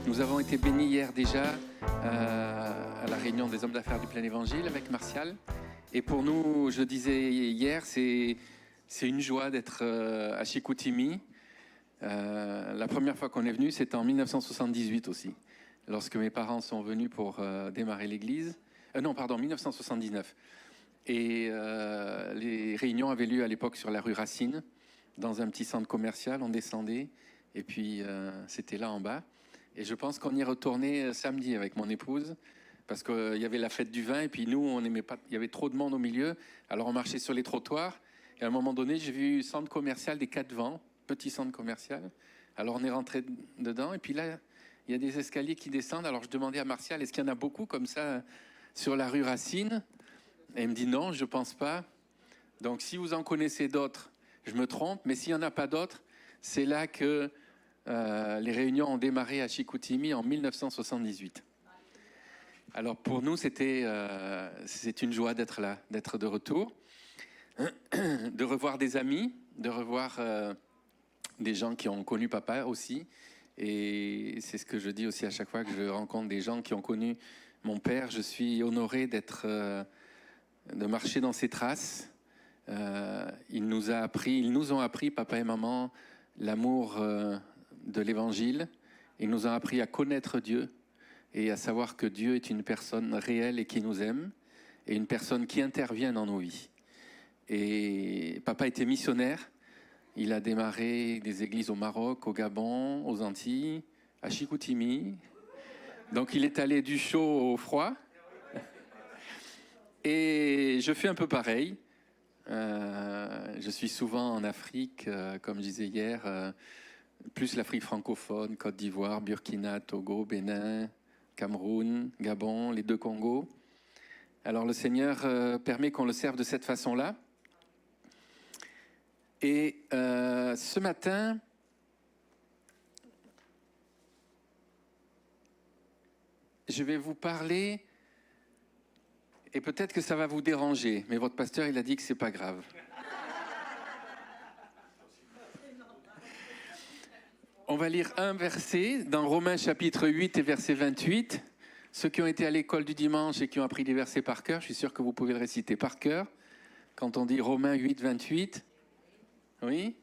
Nous avons été bénis hier déjà à la réunion des hommes d'affaires du plein évangile avec Martial. Et pour nous, je disais hier, c'est une joie d'être à Chicoutimi. La première fois qu'on est venu, c'était en 1978 aussi, lorsque mes parents sont venus pour démarrer l'église. Non, pardon, 1979. Et les réunions avaient lieu à l'époque sur la rue Racine, dans un petit centre commercial. On descendait, et puis c'était là en bas. Et je pense qu'on y est retourné samedi avec mon épouse, parce qu'il y avait la fête du vin, et puis nous, on n'aimait pas, il y avait trop de monde au milieu. Alors on marchait sur les trottoirs, et à un moment donné, j'ai vu centre commercial des Quatre Vents, petit centre commercial. Alors on est rentré dedans, et puis là, il y a des escaliers qui descendent. Alors je demandais à Martial, est-ce qu'il y en a beaucoup comme ça sur la rue Racine? Et il me dit non, je ne pense pas. Donc si vous en connaissez d'autres, je me trompe, mais s'il n'y en a pas d'autres, c'est là que les réunions ont démarré à Chicoutimi en 1978. Alors pour nous, c'est une joie d'être là, d'être de retour, de revoir des amis, de revoir des gens qui ont connu papa aussi. Et c'est ce que je dis aussi à chaque fois que je rencontre des gens qui ont connu mon père. Je suis honoré de marcher dans ses traces. Ils nous ont appris, papa et maman, l'amour de l'évangile. Ils nous ont appris à connaître Dieu et à savoir que Dieu est une personne réelle et qui nous aime, et une personne qui intervient dans nos vies. Et papa était missionnaire. Il a démarré des églises au Maroc, au Gabon, aux Antilles, à Chicoutimi. Donc il est allé du chaud au froid. Et je fais un peu pareil. Je suis souvent en Afrique, comme je disais hier, plus l'Afrique francophone, Côte d'Ivoire, Burkina, Togo, Bénin, Cameroun, Gabon, les deux Congos. Alors le Seigneur permet qu'on le serve de cette façon-là. Et ce matin, je vais vous parler, et peut-être que ça va vous déranger, mais votre pasteur, il a dit que c'est pas grave. On va lire un verset dans Romains chapitre 8 et verset 28. Ceux qui ont été à l'école du dimanche et qui ont appris des versets par cœur, je suis sûr que vous pouvez le réciter par cœur. Quand on dit Romains 8, 28, oui.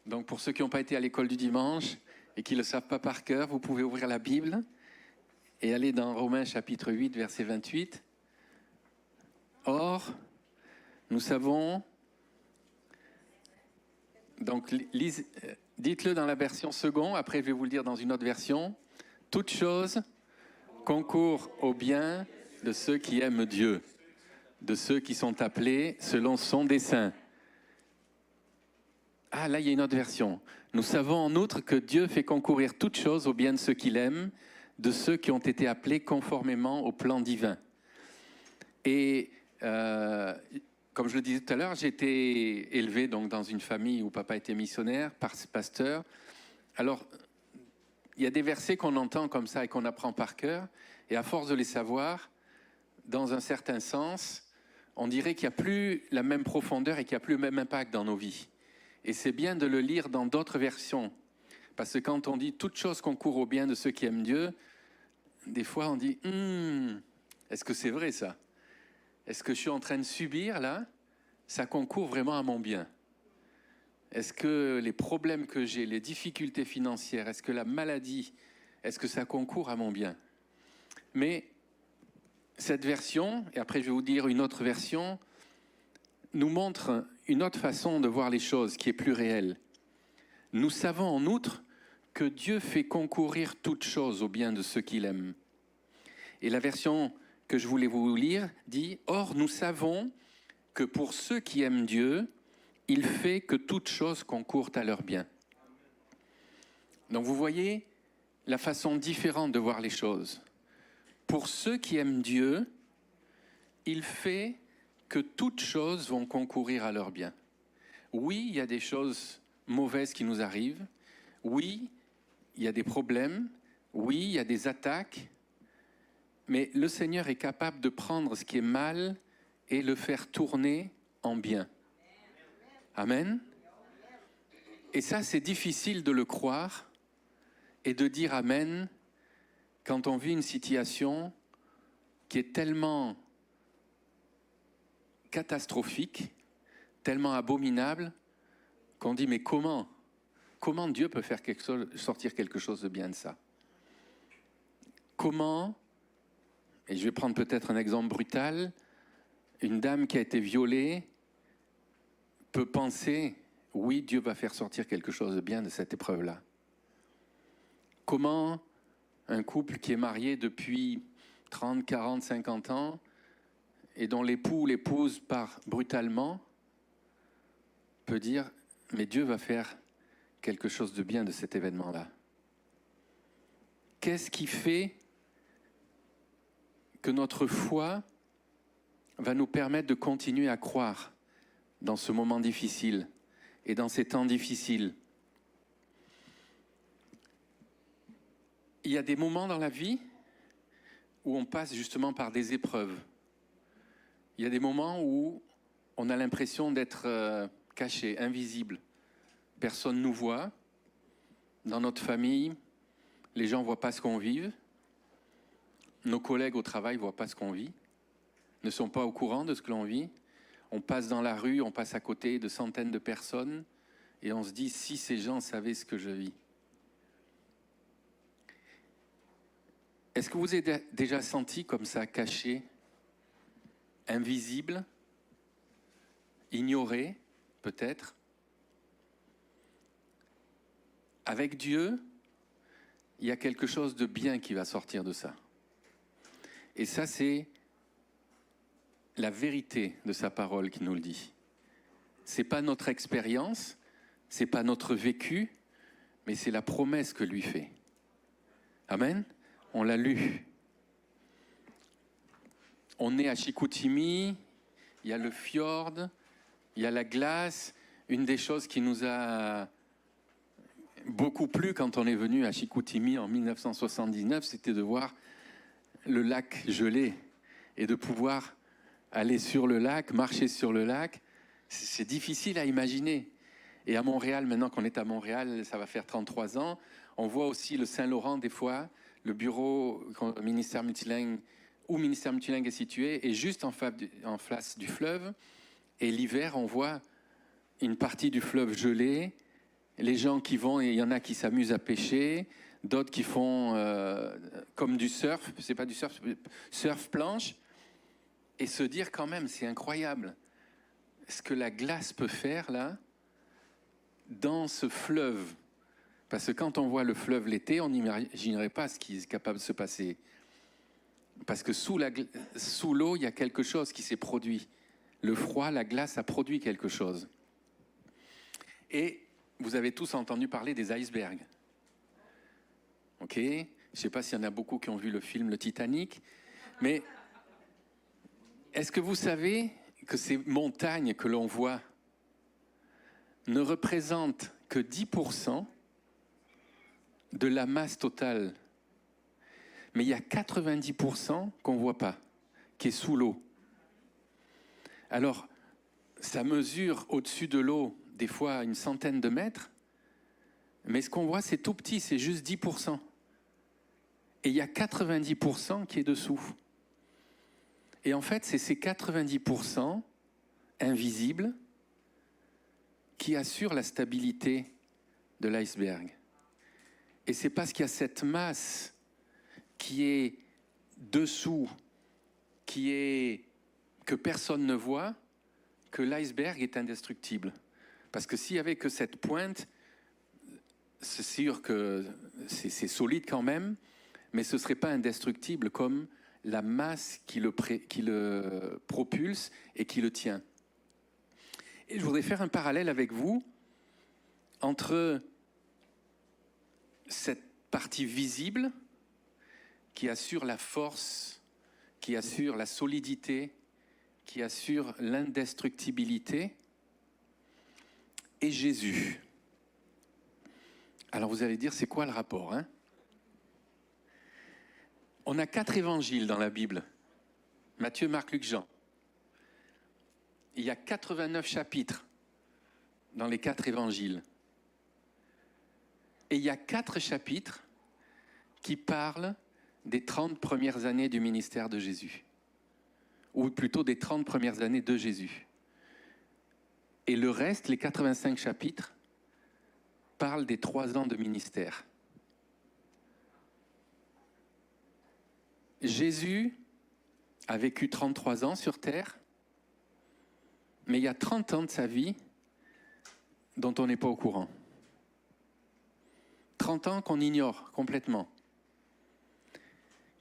Donc pour ceux qui n'ont pas été à l'école du dimanche et qui ne le savent pas par cœur, vous pouvez ouvrir la Bible et aller dans Romains chapitre 8, verset 28. Or, nous savons... Donc, dites-le dans la version seconde, après je vais vous le dire dans une autre version. Toute chose concourt au bien de ceux qui aiment Dieu, de ceux qui sont appelés selon son dessein. Ah, là, il y a une autre version. Nous savons en outre que Dieu fait concourir toutes choses au bien de ceux qu'il aime, de ceux qui ont été appelés conformément au plan divin. Et... comme je le disais tout à l'heure, j'ai été élevé donc, dans une famille où papa était missionnaire, pasteur. Alors, il y a des versets qu'on entend comme ça et qu'on apprend par cœur. Et à force de les savoir, dans un certain sens, on dirait qu'il n'y a plus la même profondeur et qu'il n'y a plus le même impact dans nos vies. Et c'est bien de le lire dans d'autres versions. Parce que quand on dit « toute chose concourt au bien de ceux qui aiment Dieu », des fois on dit « est-ce que c'est vrai ça ? Est-ce que je suis en train de subir, là, ça concourt vraiment à mon bien? Est-ce que les problèmes que j'ai, les difficultés financières, est-ce que la maladie, est-ce que ça concourt à mon bien? Mais cette version, et après je vais vous dire une autre version, nous montre une autre façon de voir les choses qui est plus réelle. Nous savons en outre que Dieu fait concourir toutes choses au bien de ceux qu'il aime. Et la version que je voulais vous lire, dit « Or, nous savons que pour ceux qui aiment Dieu, il fait que toutes choses concourent à leur bien. » Donc vous voyez la façon différente de voir les choses. Pour ceux qui aiment Dieu, il fait que toutes choses vont concourir à leur bien. Oui, il y a des choses mauvaises qui nous arrivent. Oui, il y a des problèmes. Oui, il y a des attaques. Mais le Seigneur est capable de prendre ce qui est mal et le faire tourner en bien. Amen. Et ça, c'est difficile de le croire et de dire Amen quand on vit une situation qui est tellement catastrophique, tellement abominable, qu'on dit mais comment Dieu peut faire sortir quelque chose de bien de ça? Comment, et je vais prendre peut-être un exemple brutal, une dame qui a été violée peut penser, oui, Dieu va faire sortir quelque chose de bien de cette épreuve-là. Comment un couple qui est marié depuis 30, 40, 50 ans et dont l'époux ou l'épouse part brutalement peut dire, mais Dieu va faire quelque chose de bien de cet événement-là. Qu'est-ce qui fait que notre foi va nous permettre de continuer à croire dans ce moment difficile et dans ces temps difficiles? Il y a des moments dans la vie où on passe justement par des épreuves. Il y a des moments où on a l'impression d'être caché, invisible. Personne ne nous voit. Dans notre famille, les gens ne voient pas ce qu'on vit. Nos collègues au travail ne voient pas ce qu'on vit, ne sont pas au courant de ce que l'on vit. On passe dans la rue, on passe à côté de centaines de personnes et on se dit, si ces gens savaient ce que je vis. Est-ce que vous avez déjà senti comme ça, caché, invisible, ignoré, peut-être? Avec Dieu, il y a quelque chose de bien qui va sortir de ça. Et ça, c'est la vérité de sa parole qui nous le dit. Ce n'est pas notre expérience, ce n'est pas notre vécu, mais c'est la promesse que lui fait. Amen. On l'a lu. On est à Chicoutimi, il y a le fjord, il y a la glace. Une des choses qui nous a beaucoup plu quand on est venu à Chicoutimi en 1979, c'était de voir le lac gelé et de pouvoir aller sur le lac, marcher sur le lac. C'est difficile à imaginer. Et à Montréal, maintenant qu'on est à Montréal, ça va faire 33 ans, on voit aussi le Saint-Laurent des fois, le bureau ministère multilingue, où ministère multilingue est situé, est juste en face du fleuve. Et l'hiver, on voit une partie du fleuve gelé, les gens qui vont, et il y en a qui s'amusent à pêcher, d'autres qui font comme du surf, c'est pas du surf, surf planche, et se dire quand même, c'est incroyable, ce que la glace peut faire là, dans ce fleuve. Parce que quand on voit le fleuve l'été, on n'imaginerait pas ce qui est capable de se passer. Parce que sous l'eau, il y a quelque chose qui s'est produit. Le froid, la glace a produit quelque chose. Et vous avez tous entendu parler des icebergs. Ok ? Je ne sais pas s'il y en a beaucoup qui ont vu le film Le Titanic, mais est-ce que vous savez que ces montagnes que l'on voit ne représentent que 10% de la masse totale? Mais il y a 90% qu'on ne voit pas, qui est sous l'eau. Alors, ça mesure au-dessus de l'eau, des fois une centaine de mètres, mais ce qu'on voit, c'est tout petit, c'est juste 10%. Et il y a 90% qui est dessous. Et en fait, c'est ces 90% invisibles qui assurent la stabilité de l'iceberg. Et c'est parce qu'il y a cette masse qui est dessous, que personne ne voit, que l'iceberg est indestructible. Parce que s'il n'y avait que cette pointe, c'est sûr que c'est solide quand même, mais ce ne serait pas indestructible comme la masse qui le propulse et qui le tient. Et je voudrais faire un parallèle avec vous entre cette partie visible qui assure la force, qui assure la solidité, qui assure l'indestructibilité, et Jésus. Alors vous allez dire, c'est quoi le rapport, hein ? On a 4 évangiles dans la Bible. Matthieu, Marc, Luc, Jean. Il y a 89 chapitres dans les 4 évangiles. Et il y a 4 chapitres qui parlent des 30 premières années du ministère de Jésus. Ou plutôt des 30 premières années de Jésus. Et le reste, les 85 chapitres, parlent des 3 ans de ministère. Jésus a vécu 33 ans sur terre, mais il y a 30 ans de sa vie dont on n'est pas au courant. 30 ans qu'on ignore complètement.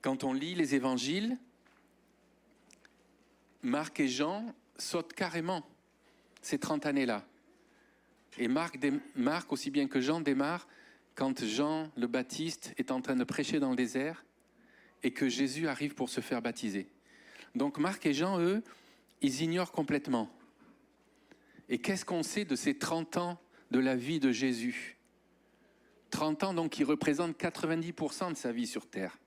Quand on lit les évangiles, Marc et Jean sautent carrément ces 30 années-là. Et Marc, aussi bien que Jean, démarre quand Jean le Baptiste est en train de prêcher dans le désert et que Jésus arrive pour se faire baptiser. Donc Marc et Jean, eux, ils ignorent complètement. Et qu'est-ce qu'on sait de ces 30 ans de la vie de Jésus ? 30 ans donc qui représentent 90% de sa vie sur terre.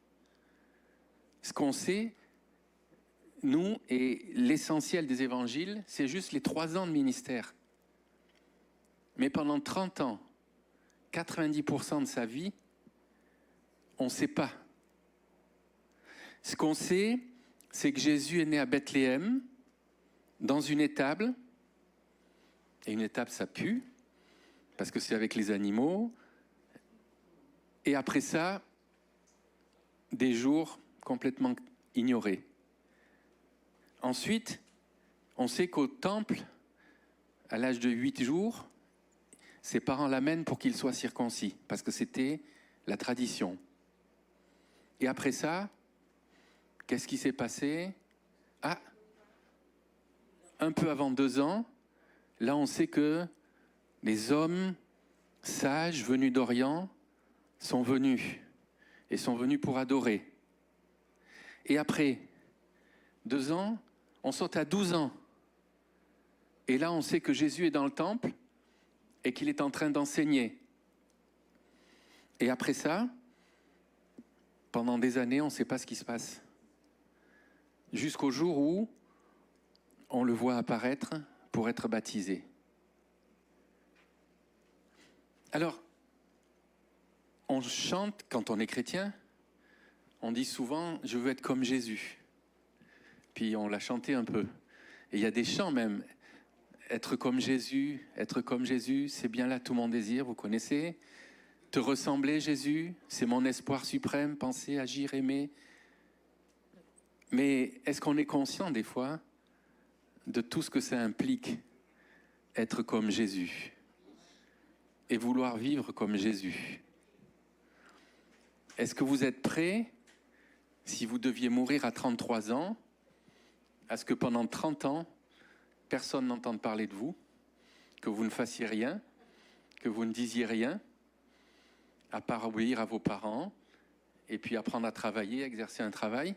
Ce qu'on sait, nous, et l'essentiel des évangiles, c'est juste les 3 ans de ministère. Mais pendant 30 ans, 90% de sa vie, on ne sait pas. Ce qu'on sait, c'est que Jésus est né à Bethléem, dans une étable. Et une étable, ça pue, parce que c'est avec les animaux. Et après ça, des jours complètement ignorés. Ensuite, on sait qu'au temple, à l'âge de 8 jours, ses parents l'amènent pour qu'il soit circoncis, parce que c'était la tradition. Et après ça, qu'est-ce qui s'est passé ? Ah, un peu avant 2 ans, là on sait que les hommes sages venus d'Orient sont venus, et sont venus pour adorer. Et après 2 ans, on saute à 12 ans. Et là, on sait que Jésus est dans le temple et qu'il est en train d'enseigner. Et après ça, pendant des années, on ne sait pas ce qui se passe. Jusqu'au jour où on le voit apparaître pour être baptisé. Alors, on chante, quand on est chrétien, on dit souvent « je veux être comme Jésus ». Puis on l'a chanté un peu. Et il y a des chants même. Être comme Jésus, c'est bien là tout mon désir, vous connaissez. Te ressembler, Jésus, c'est mon espoir suprême, penser, agir, aimer. Mais est-ce qu'on est conscient des fois de tout ce que ça implique, être comme Jésus et vouloir vivre comme Jésus? Est-ce que vous êtes prêts, si vous deviez mourir à 33 ans, à ce que pendant 30 ans, personne n'entende parler de vous, que vous ne fassiez rien, que vous ne disiez rien, à part obéir à vos parents, et puis apprendre à travailler, à exercer un travail?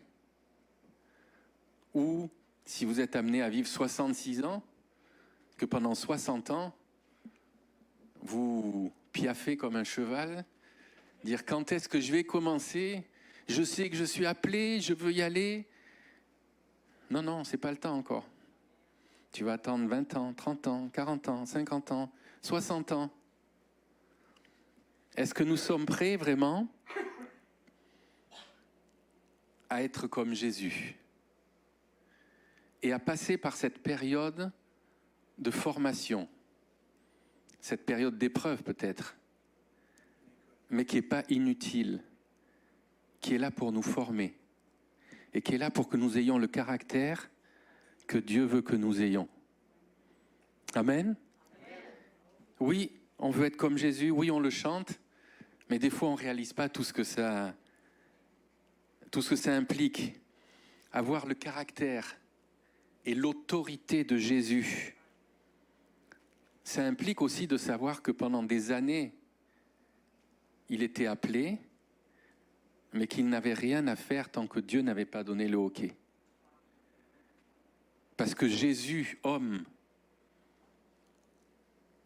Ou, si vous êtes amené à vivre 66 ans, que pendant 60 ans, vous piaffez comme un cheval, dire quand est-ce que je vais commencer? Je sais que je suis appelé, je veux y aller. Non, non, c'est pas le temps encore. Tu vas attendre 20 ans, 30 ans, 40 ans, 50 ans, 60 ans. Est-ce que nous sommes prêts vraiment à être comme Jésus et à passer par cette période de formation, cette période d'épreuve peut-être, mais qui n'est pas inutile, qui est là pour nous former et qui est là pour que nous ayons le caractère que Dieu veut que nous ayons. Amen. Oui, on veut être comme Jésus, oui, on le chante, mais des fois on ne réalise pas tout ce que ça implique. Avoir le caractère et l'autorité de Jésus, ça implique aussi de savoir que pendant des années, il était appelé, mais qu'il n'avait rien à faire tant que Dieu n'avait pas donné le OK. Parce que Jésus, homme,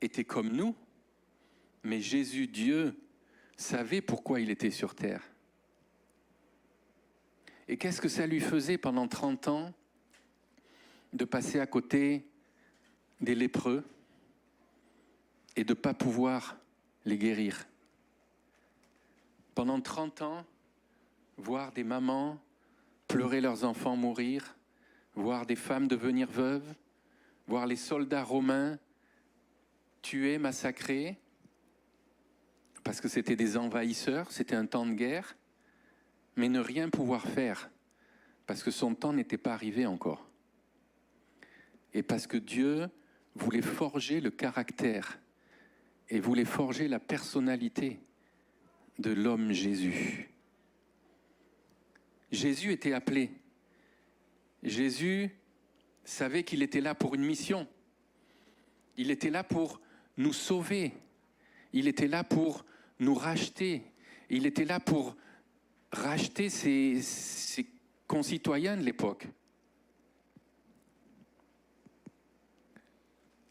était comme nous, mais Jésus, Dieu, savait pourquoi il était sur terre. Et qu'est-ce que ça lui faisait pendant 30 ans de passer à côté des lépreux et de ne pas pouvoir les guérir? Pendant 30 ans, voir des mamans pleurer leurs enfants mourir, voir des femmes devenir veuves, voir les soldats romains tués, massacrés, parce que c'était des envahisseurs, c'était un temps de guerre, mais ne rien pouvoir faire, parce que son temps n'était pas arrivé encore. Et parce que Dieu voulait forger le caractère et voulait forger la personnalité de l'homme Jésus. Jésus était appelé. Jésus savait qu'il était là pour une mission. Il était là pour nous sauver. Il était là pour nous racheter. Il était là pour racheter ses concitoyens de l'époque.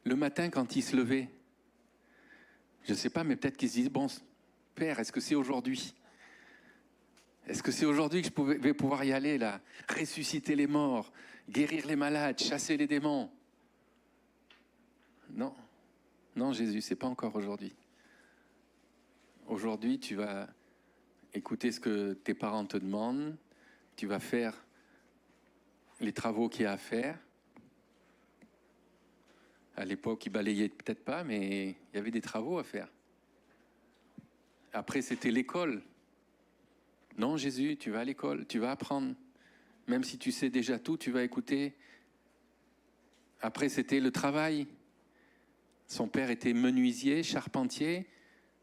Le matin, quand il se levait, je ne sais pas, mais peut-être qu'il se disait, bon, Père, est-ce que c'est aujourd'hui ? Est-ce que c'est aujourd'hui que je vais pouvoir y aller, là, ressusciter les morts, guérir les malades, chasser les démons ? Non, non, Jésus, c'est pas encore aujourd'hui. Aujourd'hui, tu vas écouter ce que tes parents te demandent, tu vas faire les travaux qu'il y a à faire. À l'époque, ils balayaient peut-être pas, mais il y avait des travaux à faire. Après, c'était l'école. Non, Jésus, tu vas à l'école, tu vas apprendre. Même si tu sais déjà tout, tu vas écouter. Après, c'était le travail. Son père était menuisier, charpentier,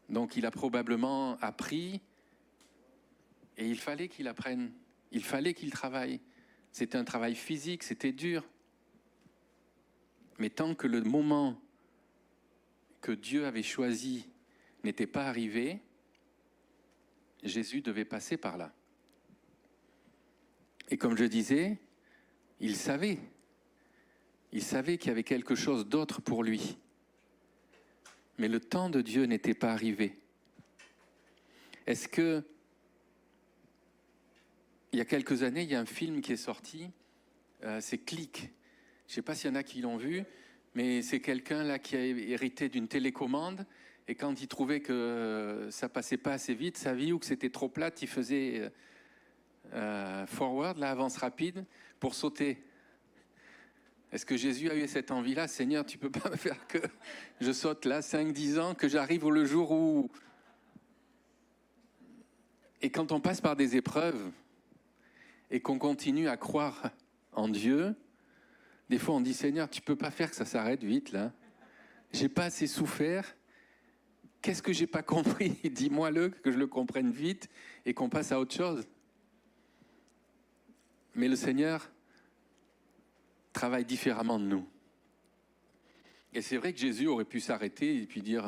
donc il a probablement appris. Et il fallait qu'il apprenne, il fallait qu'il travaille. C'était un travail physique, c'était dur. Mais tant que le moment que Dieu avait choisi n'était pas arrivé, Jésus devait passer par là. Et comme je disais, il savait qu'il y avait quelque chose d'autre pour lui. Mais le temps de Dieu n'était pas arrivé. Est-ce que, il y a quelques années, il y a un film qui est sorti, c'est Click. Je ne sais pas s'il y en a qui l'ont vu, mais c'est quelqu'un là qui a hérité d'une télécommande et quand il trouvait que ça passait pas assez vite, sa vie, ou que c'était trop plate, il faisait forward, là, avance rapide, pour sauter. Est-ce que Jésus a eu cette envie-là ? Seigneur, tu peux pas me faire que je saute là 5-10 ans, que j'arrive le jour où... Et quand on passe par des épreuves et qu'on continue à croire en Dieu, des fois on dit, Seigneur, tu peux pas faire que ça s'arrête vite là. J'ai pas assez souffert. Qu'est-ce que j'ai pas compris ? Dis-moi-le, que je le comprenne vite et qu'on passe à autre chose. Mais le Seigneur travaille différemment de nous. Et c'est vrai que Jésus aurait pu s'arrêter et puis dire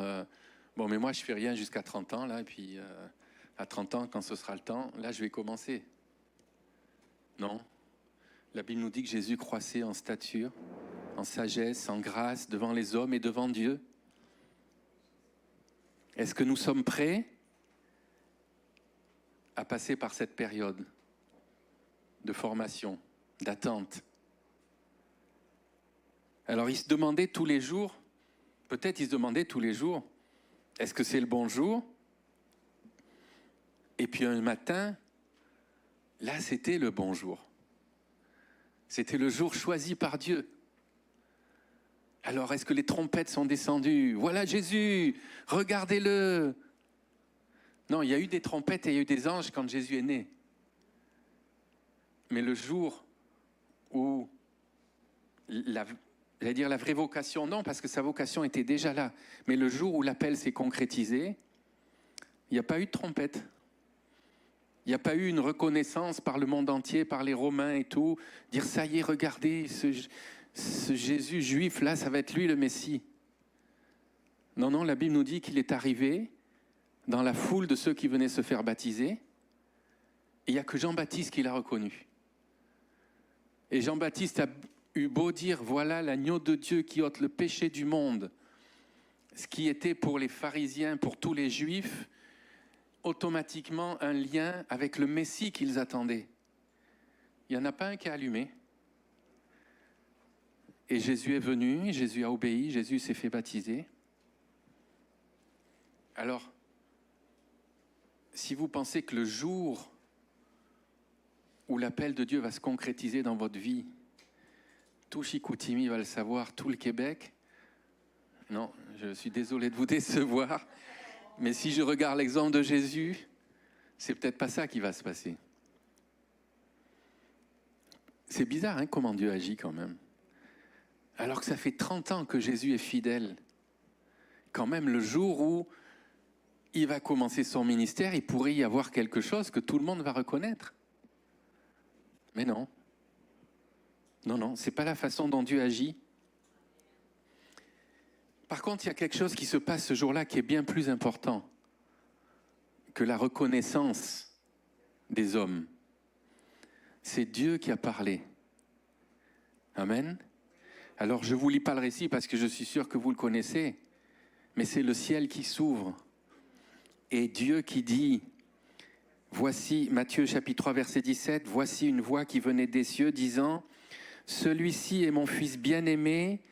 bon, mais moi je fais rien jusqu'à 30 ans là, et puis à 30 ans, quand ce sera le temps, là je vais commencer. Non. La Bible nous dit que Jésus croissait en stature, en sagesse, en grâce devant les hommes et devant Dieu. Est-ce que nous sommes prêts à passer par cette période de formation, d'attente ? Alors il se demandait tous les jours, peut-être il se demandait tous les jours, est-ce que c'est le bon jour ? Et puis un matin, là c'était le bon jour. C'était le jour choisi par Dieu. Alors, est-ce que les trompettes sont descendues ? Voilà Jésus, regardez-le. Non, il y a eu des trompettes et il y a eu des anges quand Jésus est né. Mais le jour où, la vraie vocation, non, parce que sa vocation était déjà là, mais le jour où l'appel s'est concrétisé, il n'y a pas eu de trompette. Il n'y a pas eu une reconnaissance par le monde entier, par les Romains et tout, dire ça y est, regardez, ce Jésus juif là, ça va être lui le Messie. Non, non, la Bible nous dit qu'il est arrivé dans la foule de ceux qui venaient se faire baptiser, et il n'y a que Jean-Baptiste qui l'a reconnu. Et Jean-Baptiste a eu beau dire, voilà l'agneau de Dieu qui ôte le péché du monde, ce qui était pour les pharisiens, pour tous les juifs, automatiquement un lien avec le Messie qu'ils attendaient. Il n'y en a pas un qui a allumé. Et Jésus est venu, Jésus a obéi, Jésus s'est fait baptiser. Alors, si vous pensez que le jour où l'appel de Dieu va se concrétiser dans votre vie, tout Chicoutimi va le savoir, tout le Québec, non, je suis désolé de vous décevoir, mais si je regarde l'exemple de Jésus, c'est peut-être pas ça qui va se passer. C'est bizarre, hein, comment Dieu agit quand même. Alors que ça fait 30 ans que Jésus est fidèle. Quand même, le jour où il va commencer son ministère, il pourrait y avoir quelque chose que tout le monde va reconnaître. Mais non. Non, c'est pas la façon dont Dieu agit. Par contre, il y a quelque chose qui se passe ce jour-là qui est bien plus important que la reconnaissance des hommes. C'est Dieu qui a parlé. Amen. Alors, je ne vous lis pas le récit parce que je suis sûr que vous le connaissez, mais c'est le ciel qui s'ouvre. Et Dieu qui dit, voici, Matthieu chapitre 3, verset 17, voici une voix qui venait des cieux disant, celui-ci est mon fils bien-aimé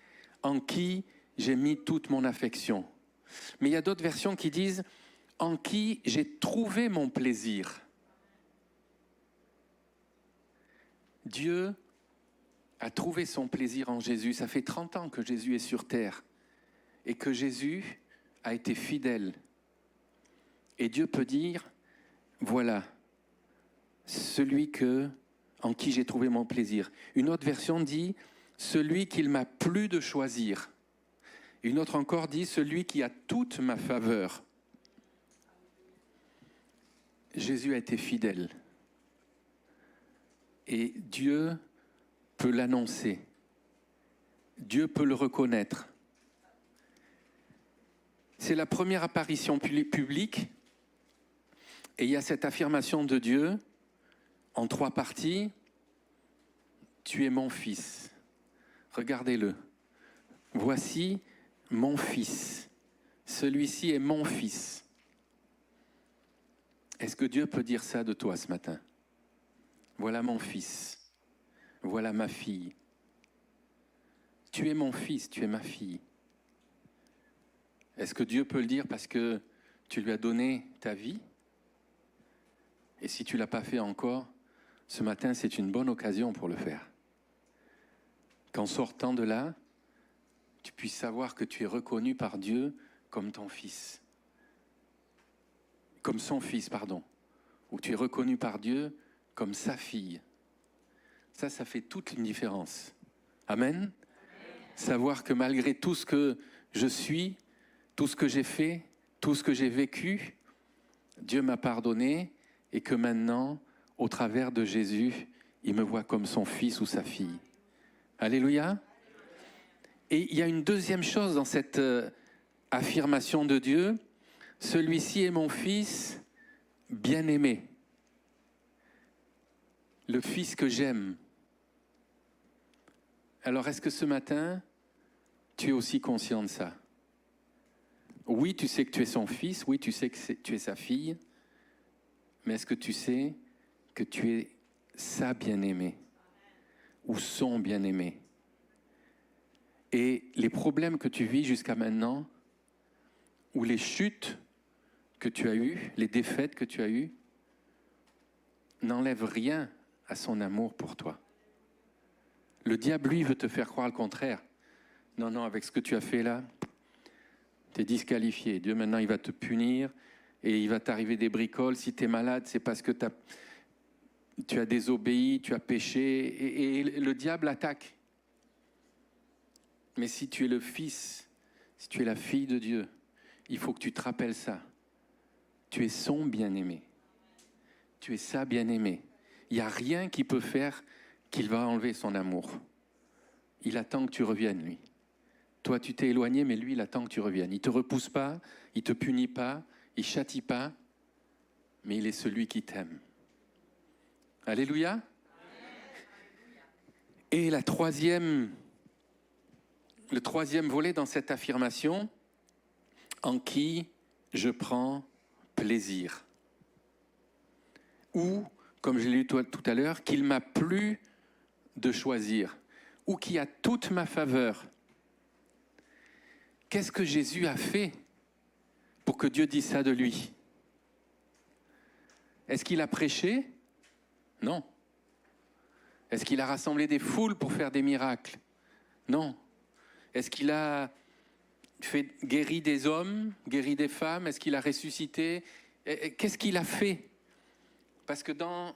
en qui j'ai mis toute mon affection. Mais il y a d'autres versions qui disent, en qui j'ai trouvé mon plaisir. Dieu a trouvé son plaisir en Jésus. Ça fait 30 ans que Jésus est sur terre et que Jésus a été fidèle. Et Dieu peut dire, voilà, celui en qui j'ai trouvé mon plaisir. Une autre version dit, celui qu'il m'a plu de choisir. Une autre encore dit, celui qui a toute ma faveur. Jésus a été fidèle. Et Dieu peut l'annoncer. Dieu peut le reconnaître. C'est la première apparition publique. Et il y a cette affirmation de Dieu en 3 parties. Tu es mon fils. Regardez-le. Voici mon fils. Celui-ci est mon fils. Est-ce que Dieu peut dire ça de toi ce matin? Voilà mon fils. Voilà ma fille. Tu es mon fils, tu es ma fille. Est-ce que Dieu peut le dire parce que tu lui as donné ta vie? Et si tu ne l'as pas fait encore, ce matin, c'est une bonne occasion pour le faire. Qu'en sortant de là, tu puisses savoir que tu es reconnu par Dieu comme ton fils. Comme son fils, pardon. Ou tu es reconnu par Dieu comme sa fille. Ça fait toute une différence. Amen. Savoir que malgré tout ce que je suis, tout ce que j'ai fait, tout ce que j'ai vécu, Dieu m'a pardonné et que maintenant, au travers de Jésus, il me voit comme son fils ou sa fille. Alléluia. Et il y a une deuxième chose dans cette affirmation de Dieu. Celui-ci est mon fils bien-aimé. Le fils que j'aime. Alors, est-ce que ce matin, tu es aussi conscient de ça? Oui, tu sais que tu es son fils, oui, tu sais que tu es sa fille, mais est-ce que tu sais que tu es sa bien-aimée ou son bien-aimé? Et les problèmes que tu vis jusqu'à maintenant, ou les chutes que tu as eues, les défaites que tu as eues, n'enlèvent rien à son amour pour toi. Le diable, lui, veut te faire croire le contraire. Non, avec ce que tu as fait là, tu es disqualifié. Dieu, maintenant, il va te punir et il va t'arriver des bricoles. Si tu es malade, c'est parce que tu as désobéi, tu as péché. Et le diable attaque. Mais si tu es le fils, si tu es la fille de Dieu, il faut que tu te rappelles ça. Tu es son bien-aimé. Tu es sa bien-aimée. Il n'y a rien qui peut faire qu'il va enlever son amour. Il attend que tu reviennes, lui. Toi, tu t'es éloigné, mais lui, il attend que tu reviennes. Il ne te repousse pas, il ne te punit pas, il ne châtie pas, mais il est celui qui t'aime. Alléluia. Et le troisième volet dans cette affirmation, en qui je prends plaisir. Ou, comme je l'ai lu tout à l'heure, qu'il m'a plu de choisir, ou qui a toute ma faveur. Qu'est-ce que Jésus a fait pour que Dieu dise ça de lui? Est-ce qu'il a prêché? Non. Est-ce qu'il a rassemblé des foules pour faire des miracles? Non. Est-ce qu'il a guéri des hommes, guéri des femmes? Est-ce qu'il a ressuscité? Qu'est-ce qu'il a fait? Parce que dans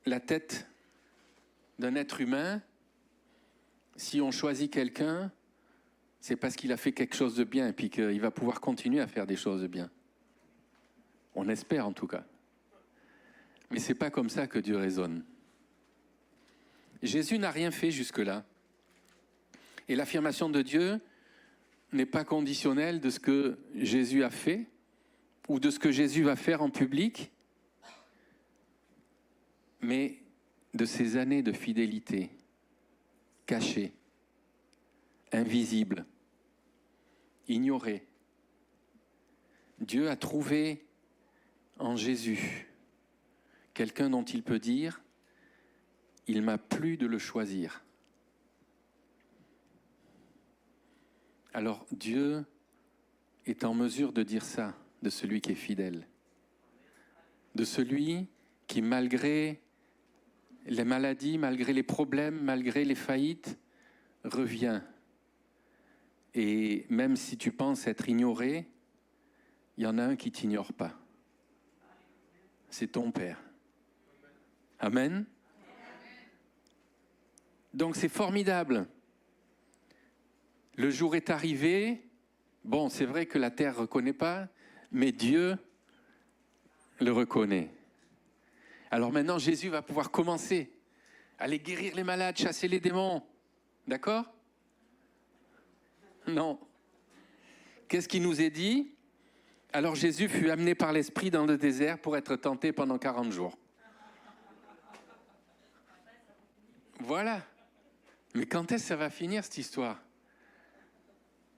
la tête d'un être humain, si on choisit quelqu'un, c'est parce qu'il a fait quelque chose de bien et puis qu'il va pouvoir continuer à faire des choses de bien. On espère en tout cas. Mais ce n'est pas comme ça que Dieu raisonne. Jésus n'a rien fait jusque-là. Et l'affirmation de Dieu n'est pas conditionnelle de ce que Jésus a fait ou de ce que Jésus va faire en public, mais de ces années de fidélité cachée, invisible, ignorée. Dieu a trouvé en Jésus quelqu'un dont il peut dire « Il m'a plu de le choisir ». Alors Dieu est en mesure de dire ça de celui qui est fidèle, de celui qui, malgré les maladies, malgré les problèmes, malgré les faillites, revient. Et même si tu penses être ignoré, il y en a un qui ne t'ignore pas. C'est ton Père. Amen. Donc c'est formidable. Le jour est arrivé. Bon, c'est vrai que la terre ne reconnaît pas, mais Dieu le reconnaît. Alors maintenant, Jésus va pouvoir commencer à aller guérir les malades, chasser les démons. D'accord? Non. Qu'est-ce qui nous est dit? Alors Jésus fut amené par l'Esprit dans le désert pour être tenté pendant 40 jours. Voilà. Mais quand est-ce que ça va finir cette histoire?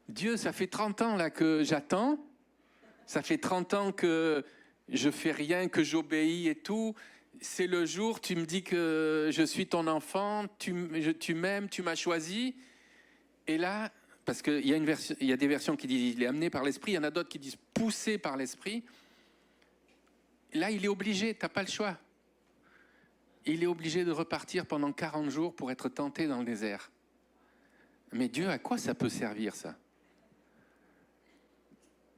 Dieu, ça fait 30 ans là que j'attends. Ça fait 30 ans que je fais rien, que j'obéis et tout. C'est le jour, tu me dis que je suis ton enfant, tu m'aimes, tu m'as choisi. Et là, parce qu'il y a des versions qui disent il est amené par l'Esprit, il y en a d'autres qui disent poussé par l'Esprit. Là, il est obligé, tu n'as pas le choix. Il est obligé de repartir pendant 40 jours pour être tenté dans le désert. Mais Dieu, à quoi ça peut servir ça?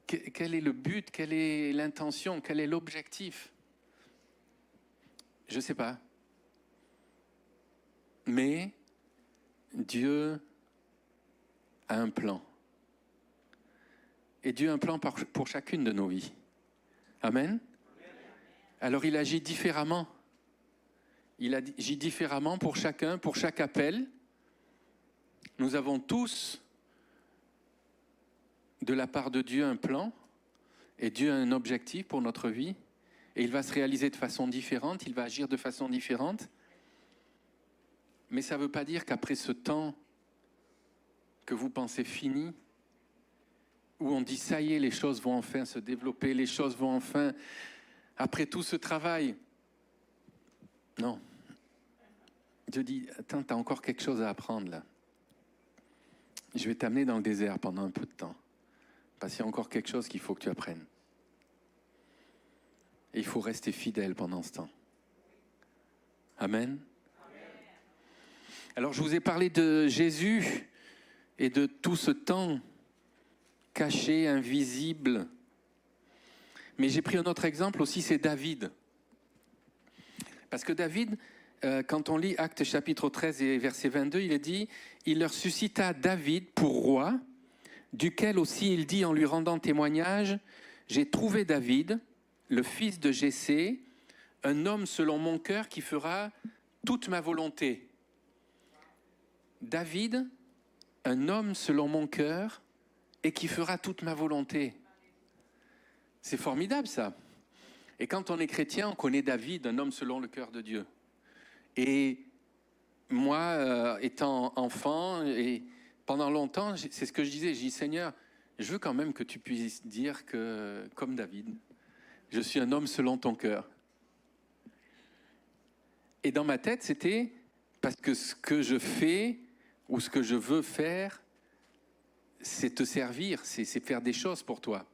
Quel est le but? Quelle est l'intention? Quel est l'objectif? Je ne sais pas. Mais Dieu a un plan. Et Dieu a un plan pour chacune de nos vies. Amen. Alors il agit différemment. Il agit différemment pour chacun, pour chaque appel. Nous avons tous, de la part de Dieu, un plan. Et Dieu a un objectif pour notre vie. Et il va se réaliser de façon différente, il va agir de façon différente. Mais ça ne veut pas dire qu'après ce temps que vous pensez fini, où on dit ça y est, les choses vont enfin se développer, les choses vont enfin, après tout ce travail. Non. Dieu dit, attends, tu as encore quelque chose à apprendre là. Je vais t'amener dans le désert pendant un peu de temps. Parce qu'il y a encore quelque chose qu'il faut que tu apprennes. Et il faut rester fidèle pendant ce temps. Amen. Alors je vous ai parlé de Jésus et de tout ce temps caché, invisible. Mais j'ai pris un autre exemple aussi, c'est David. Parce que David, quand on lit Actes chapitre 13 et verset 22, il est dit « Il leur suscita David pour roi, duquel aussi il dit en lui rendant témoignage « J'ai trouvé David, le fils de Jessé, un homme selon mon cœur qui fera toute ma volonté. » David, un homme selon mon cœur et qui fera toute ma volonté. C'est formidable ça. Et quand on est chrétien, on connaît David, un homme selon le cœur de Dieu. Et moi, étant enfant, et pendant longtemps, c'est ce que je disais, je dis Seigneur, je veux quand même que tu puisses dire que, comme David, je suis un homme selon ton cœur. Et dans ma tête, c'était parce que ce que je fais ou ce que je veux faire, c'est te servir, c'est faire des choses pour toi.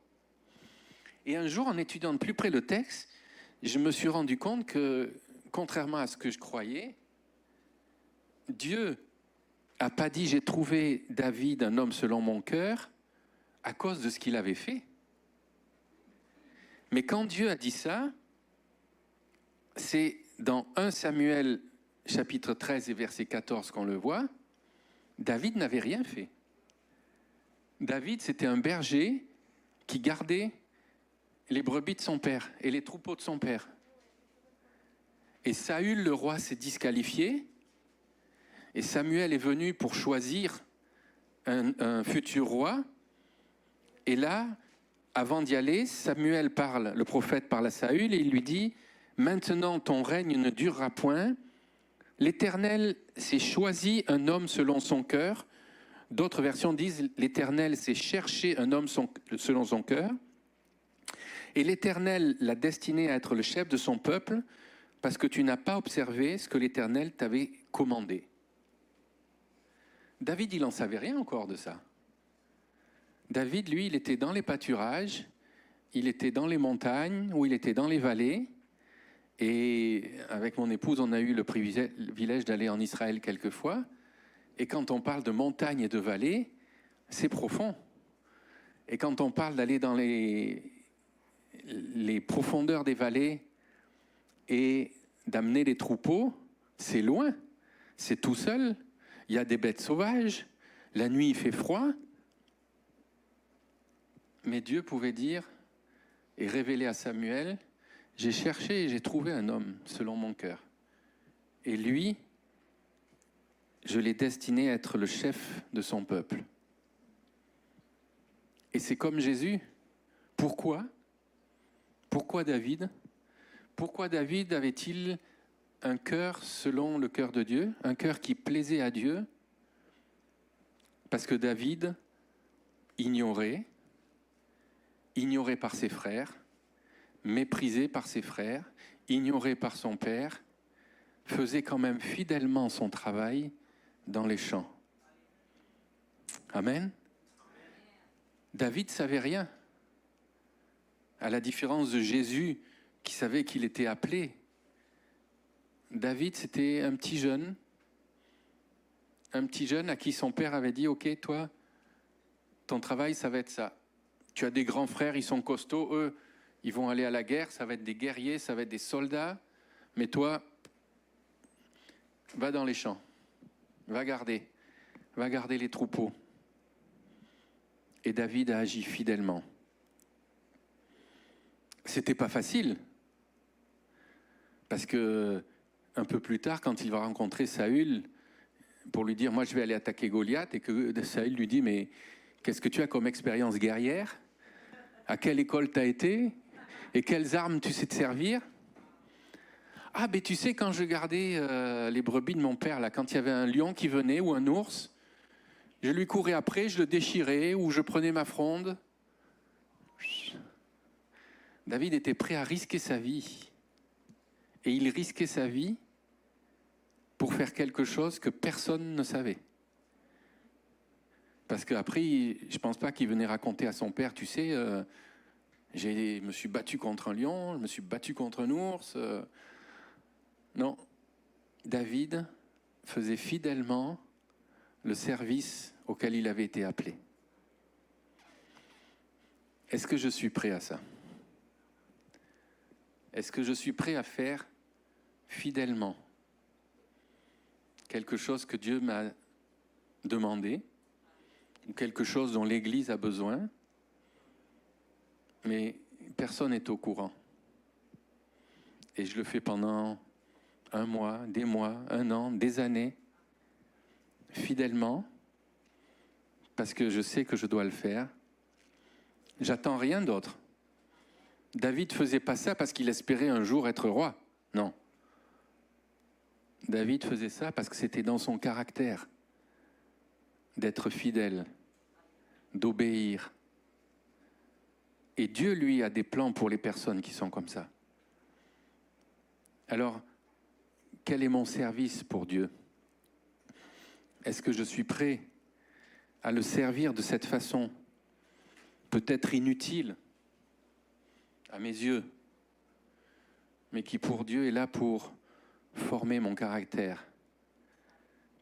Et un jour, en étudiant de plus près le texte, je me suis rendu compte que, contrairement à ce que je croyais, Dieu n'a pas dit « j'ai trouvé David, un homme selon mon cœur » à cause de ce qu'il avait fait. Mais quand Dieu a dit ça, c'est dans 1 Samuel chapitre 13 et verset 14 qu'on le voit, David n'avait rien fait. David, c'était un berger qui gardait les brebis de son père et les troupeaux de son père. Et Saül, le roi, s'est disqualifié. Et Samuel est venu pour choisir un futur roi. Et là, avant d'y aller, Samuel parle, le prophète parle à Saül et il lui dit « Maintenant ton règne ne durera point. L'Éternel s'est choisi un homme selon son cœur. » D'autres versions disent « L'Éternel s'est cherché un homme selon son cœur. » Et l'Éternel l'a destiné à être le chef de son peuple parce que tu n'as pas observé ce que l'Éternel t'avait commandé. David, il n'en savait rien encore de ça. David, lui, il était dans les pâturages, il était dans les montagnes, ou il était dans les vallées. Et avec mon épouse, on a eu le privilège d'aller en Israël quelques fois. Et quand on parle de montagnes et de vallées, c'est profond. Et quand on parle d'aller dans les profondeurs des vallées et d'amener des troupeaux, c'est loin, c'est tout seul. Il y a des bêtes sauvages, la nuit il fait froid. Mais Dieu pouvait dire et révéler à Samuel, j'ai cherché et j'ai trouvé un homme selon mon cœur. Et lui, je l'ai destiné à être le chef de son peuple. Et c'est comme Jésus. Pourquoi ? Pourquoi David ? Pourquoi David avait-il un cœur selon le cœur de Dieu, un cœur qui plaisait à Dieu ? Parce que David ignoré par ses frères, méprisé par ses frères, ignoré par son père, faisait quand même fidèlement son travail dans les champs. Amen. David ne savait rien. À la différence de Jésus, qui savait qu'il était appelé. David, c'était un petit jeune à qui son père avait dit « Ok, toi, ton travail, ça va être ça. Tu as des grands frères, ils sont costauds, eux, ils vont aller à la guerre, ça va être des guerriers, ça va être des soldats. Mais toi, va dans les champs, va garder les troupeaux. » Et David a agi fidèlement. C'était pas facile. Parce que, un peu plus tard, quand il va rencontrer Saül, pour lui dire, moi je vais aller attaquer Goliath, et que Saül lui dit, mais qu'est-ce que tu as comme expérience guerrière ? À quelle école tu as été ? Et quelles armes tu sais te servir ? Ah, ben tu sais, quand je gardais les brebis de mon père, là, quand il y avait un lion qui venait ou un ours, je lui courais après, je le déchirais ou je prenais ma fronde. David était prêt à risquer sa vie. Et il risquait sa vie pour faire quelque chose que personne ne savait. Parce qu'après, je ne pense pas qu'il venait raconter à son père, tu sais, je me suis battu contre un lion, je me suis battu contre un ours. Non, David faisait fidèlement le service auquel il avait été appelé. Est-ce que je suis prêt à ça ? Est-ce que je suis prêt à faire fidèlement quelque chose que Dieu m'a demandé, ou quelque chose dont l'Église a besoin, mais personne n'est au courant. Et je le fais pendant un mois, un an, des années, fidèlement, parce que je sais que je dois le faire. J'attends rien d'autre. David ne faisait pas ça parce qu'il espérait un jour être roi. Non. David faisait ça parce que c'était dans son caractère d'être fidèle, d'obéir. Et Dieu, lui, a des plans pour les personnes qui sont comme ça. Alors, quel est mon service pour Dieu ? Est-ce que je suis prêt à le servir de cette façon, peut-être inutile à mes yeux, mais qui pour Dieu est là pour former mon caractère,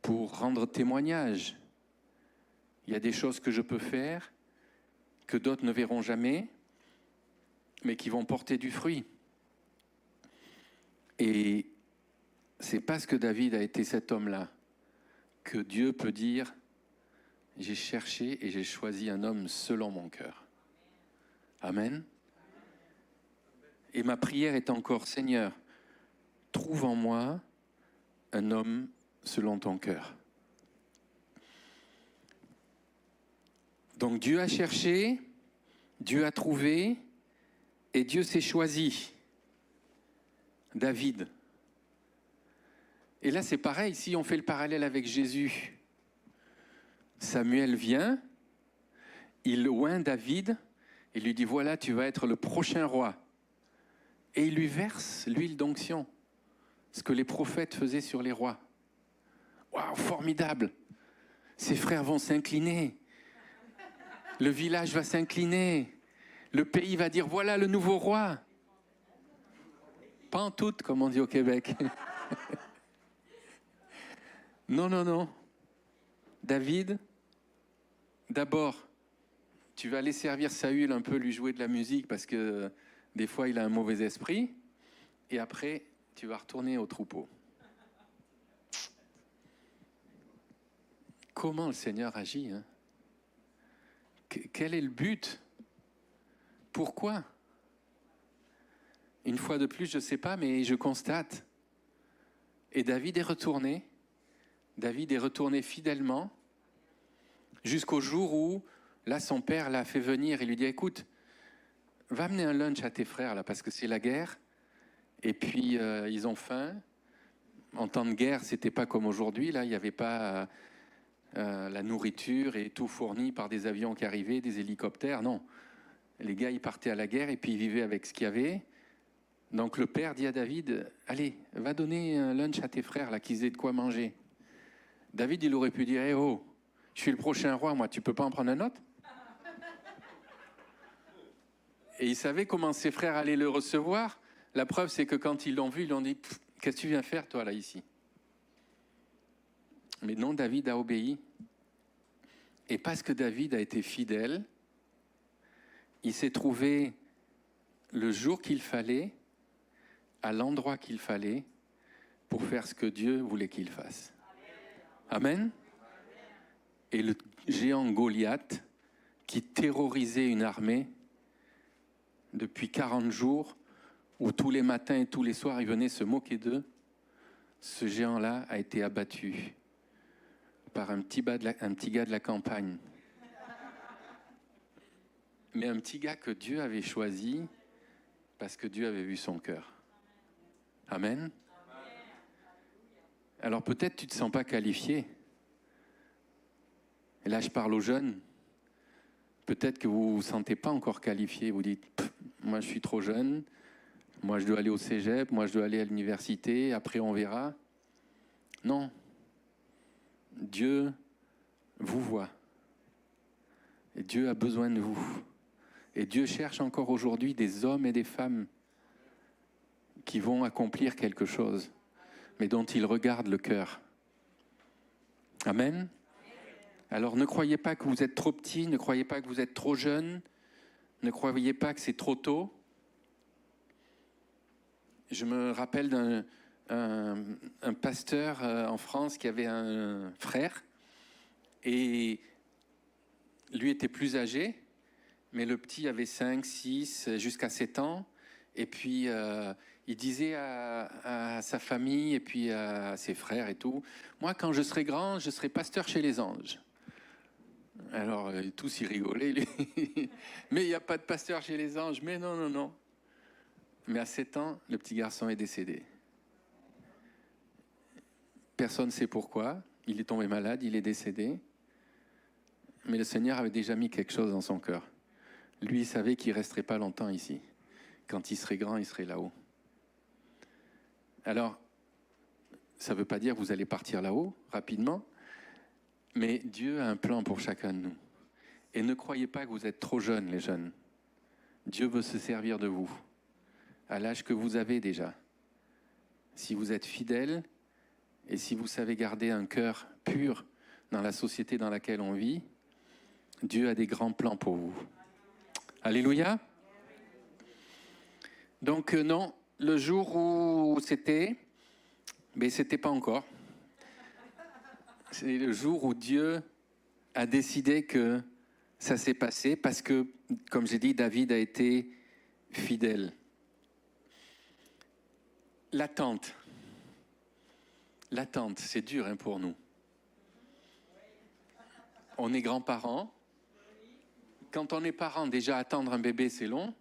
pour rendre témoignage. Il y a des choses que je peux faire, que d'autres ne verront jamais, mais qui vont porter du fruit. Et c'est parce que David a été cet homme-là que Dieu peut dire « J'ai cherché et j'ai choisi un homme selon mon cœur. » Amen. Et ma prière est encore « Seigneur, trouve en moi un homme selon ton cœur. » Donc Dieu a cherché, Dieu a trouvé et Dieu s'est choisi. David. Et là c'est pareil, si on fait le parallèle avec Jésus, Samuel vient, il oint David et lui dit voilà tu vas être le prochain roi. Et il lui verse l'huile d'onction, ce que les prophètes faisaient sur les rois. Waouh, formidable! Ses frères vont s'incliner. Le village va s'incliner. Le pays va dire, voilà le nouveau roi. Pas en tout, comme on dit au Québec. Non, non, non. David, d'abord, tu vas aller servir Saül un peu, lui jouer de la musique, parce que des fois, il a un mauvais esprit. Et après, tu vas retourner au troupeau. Comment le Seigneur agit, hein? Quel est le but? Pourquoi? Une fois de plus, je ne sais pas, mais je constate. Et David est retourné. David est retourné fidèlement jusqu'au jour où, là, son père l'a fait venir et lui dit, écoute, va amener un lunch à tes frères, là, parce que c'est la guerre. Et puis, ils ont faim. En temps de guerre, ce n'était pas comme aujourd'hui. Là, il n'y avait pas la nourriture et tout fourni par des avions qui arrivaient, des hélicoptères. Non. Les gars, ils partaient à la guerre et puis ils vivaient avec ce qu'il y avait. Donc le père dit à David, allez, va donner un lunch à tes frères, là, qu'ils aient de quoi manger. David, il aurait pu dire, hey, oh, je suis le prochain roi, moi, tu peux pas en prendre un autre? Et il savait comment ses frères allaient le recevoir. La preuve, c'est que quand ils l'ont vu, ils l'ont dit, qu'est-ce que tu viens faire, toi, là, ici? Mais non, David a obéi. Et parce que David a été fidèle, il s'est trouvé le jour qu'il fallait, à l'endroit qu'il fallait, pour faire ce que Dieu voulait qu'il fasse. Amen. Et le géant Goliath, qui terrorisait une armée depuis 40 jours, où tous les matins et tous les soirs, il venait se moquer d'eux, ce géant-là a été abattu par un petit gars de la campagne. Mais un petit gars que Dieu avait choisi parce que Dieu avait vu son cœur. Amen. Alors peut-être tu ne te sens pas qualifié. Et là je parle aux jeunes. Peut-être que vous ne vous sentez pas encore qualifié. Vous dites, moi je suis trop jeune, moi je dois aller au cégep, moi je dois aller à l'université, après on verra. Non. Dieu vous voit. Et Dieu a besoin de vous. Et Dieu cherche encore aujourd'hui des hommes et des femmes qui vont accomplir quelque chose, mais dont il regarde le cœur. Amen. Alors ne croyez pas que vous êtes trop petit, ne croyez pas que vous êtes trop jeune, ne croyez pas que c'est trop tôt. Je me rappelle d'un pasteur en France qui avait un frère, et lui était plus âgé, mais le petit avait 5, 6, jusqu'à 7 ans. Et puis, il disait à sa famille et puis à ses frères et tout, « Moi, quand je serai grand, je serai pasteur chez les anges. » Alors, tous y rigolaient. Lui. « Mais il n'y a pas de pasteur chez les anges. » Mais non, non, non. Mais à 7 ans, le petit garçon est décédé. Personne ne sait pourquoi. Il est tombé malade, il est décédé. Mais le Seigneur avait déjà mis quelque chose dans son cœur. Lui, il savait qu'il ne resterait pas longtemps ici. Quand il serait grand, il serait là-haut. Alors, ça ne veut pas dire que vous allez partir là-haut rapidement, mais Dieu a un plan pour chacun de nous. Et ne croyez pas que vous êtes trop jeunes, les jeunes. Dieu veut se servir de vous, à l'âge que vous avez déjà. si vous êtes fidèle et si vous savez garder un cœur pur dans la société dans laquelle on vit, Dieu a des grands plans pour vous. Alléluia. Donc non, le jour où c'était, mais c'était pas encore. C'est le jour où Dieu a décidé que ça s'est passé parce que, comme j'ai dit, David a été fidèle. L'attente, c'est dur pour nous. On est grands-parents. Quand on est parent, déjà attendre un bébé, c'est long.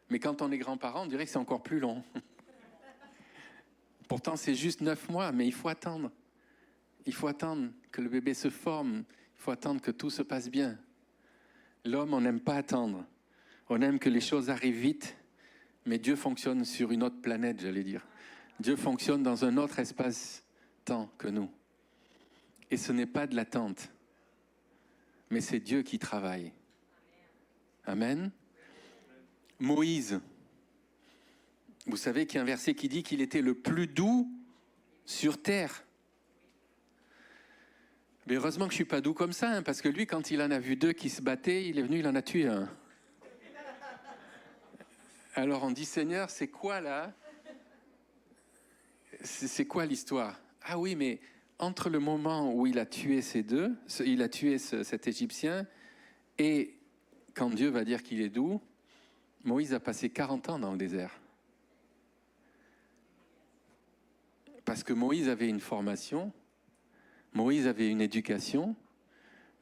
Mais quand on est grands-parents, on dirait que c'est encore plus long. Pourtant, c'est juste 9 mois, mais il faut attendre. Il faut attendre que le bébé se forme. Il faut attendre que tout se passe bien. L'homme, on n'aime pas attendre. On aime que les choses arrivent vite, mais Dieu fonctionne sur une autre planète, j'allais dire. Dieu fonctionne dans un autre espace-temps que nous. Et ce n'est pas de l'attente, mais c'est Dieu qui travaille. Amen. Moïse, vous savez qu'il y a un verset qui dit qu'il était le plus doux sur terre. Mais heureusement que je ne suis pas doux comme ça, parce que lui, quand il en a vu 2 qui se battaient, il est venu, il en a tué un. Alors on dit, Seigneur, c'est quoi là? C'est quoi l'histoire? Ah oui, mais entre le moment où il a tué cet Égyptien, et quand Dieu va dire qu'il est doux, Moïse a passé 40 ans dans le désert. Parce que Moïse avait une formation, Moïse avait une éducation,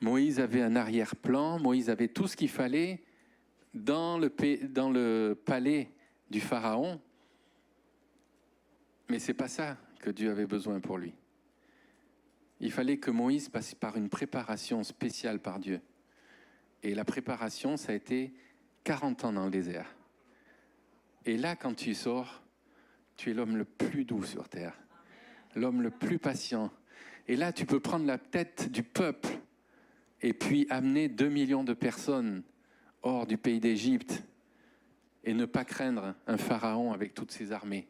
Moïse avait un arrière-plan, Moïse avait tout ce qu'il fallait dans le palais du Pharaon. Mais ce n'est pas ça que Dieu avait besoin pour lui. Il fallait que Moïse passe par une préparation spéciale par Dieu. Et la préparation, ça a été 40 ans dans le désert. Et là, quand tu sors, tu es l'homme le plus doux sur terre, l'homme le plus patient. Et là, tu peux prendre la tête du peuple et puis amener 2 millions de personnes hors du pays d'Égypte et ne pas craindre un pharaon avec toutes ses armées.